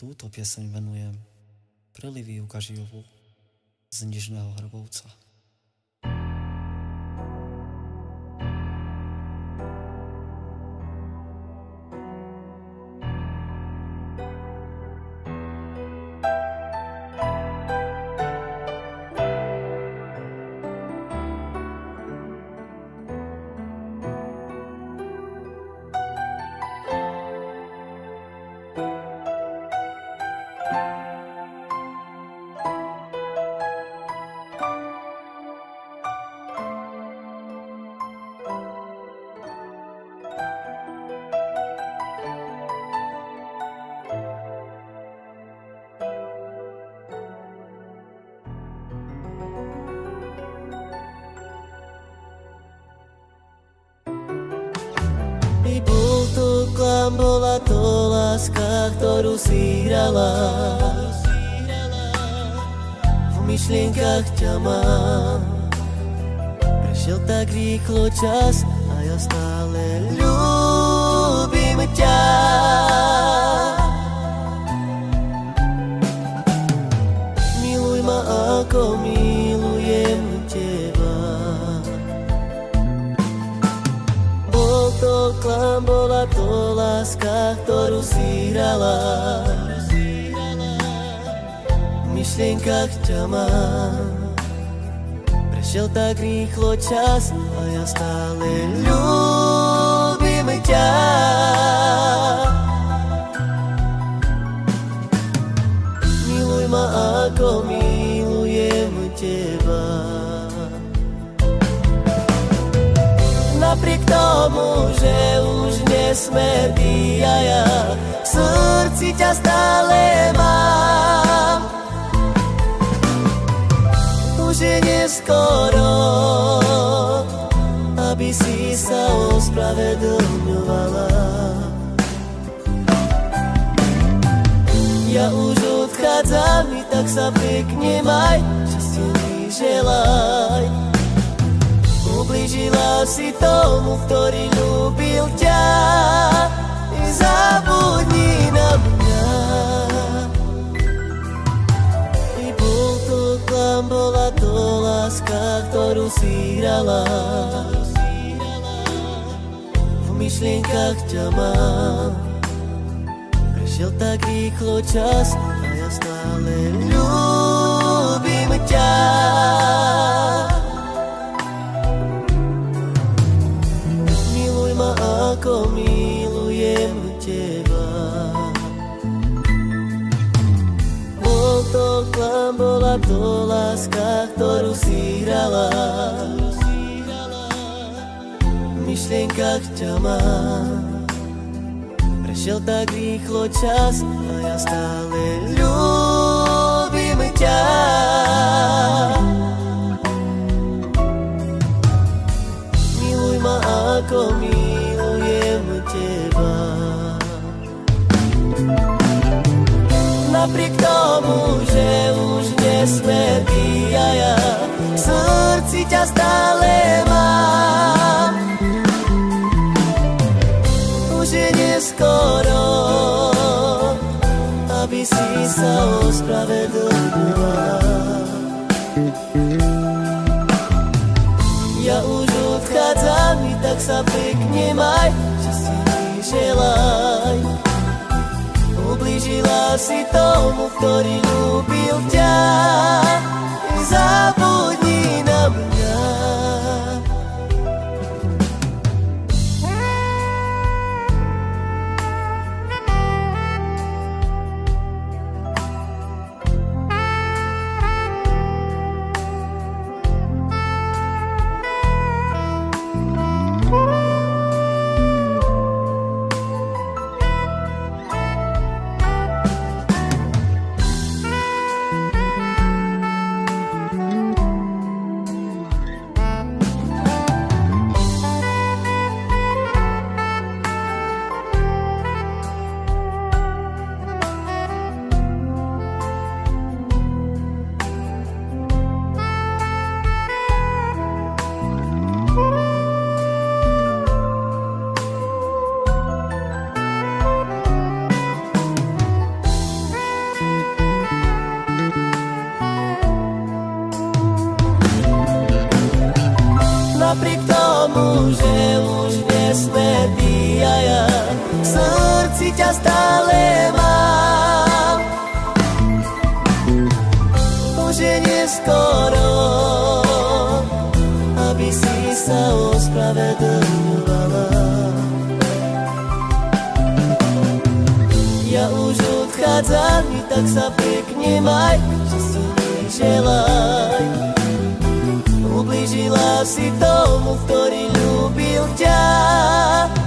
Túto pieseň venujem pre Liviu Kažijovú z Nižného Hrbovca. Bol to klam, bola to láska, ktorú si hrala. V myšlienkach ťa mám. Prešiel tak rýchlo čas a ja stále ľúbim ťa. Miluj ma ako milujem teba. To klam, bola to láska, ktorú si hrala. V myšlienkach ťa mám. Prešiel tak rýchlo čas a ja stále ľúbim ťa. Miluj ma ako milujem teba. Napriek tomu, že už nesme ty a ja, v srdci ťa stále mám. Už je neskoro, aby si sa ospravedlňovala. Ja už odchádzam, i tak sa pekne maj, šťastie mi želaj. Ublížila si tomu, ktorý ľúbil ťa. Zabudni na mňa. I bol to klam, bola to láska, ktorú si hrala. V myšlienkach ťa mám. Prešiel tak rýchlo čas a ja stále ľúbim ťa. Ako milujem teba. Bol to klam, bola to láska, ktorú si hrala. V myšlienkach ťa mám. Prešiel tak rýchlo čas a ja stále ľúbim ťa. Miluj ma ako milujem teba. Napriek tomu, že už nesme ty a ja, v srdci ťa stále mám. Už je neskoro, aby si sa ospravedlňovala. Ja už odchádzam, i tak sa pekne maj, šťastie mi želaj. Ublížila si tomu, ktorý ľúbil ťa. Zabudni na mňa. srdci ťa stále mám. Už je neskoro, aby si sa ospravedlňovala. Ja už odchádzam, tak sa pekne maj, že si neželaj. Ublížila si tomu, ktorý ľúbil ťa.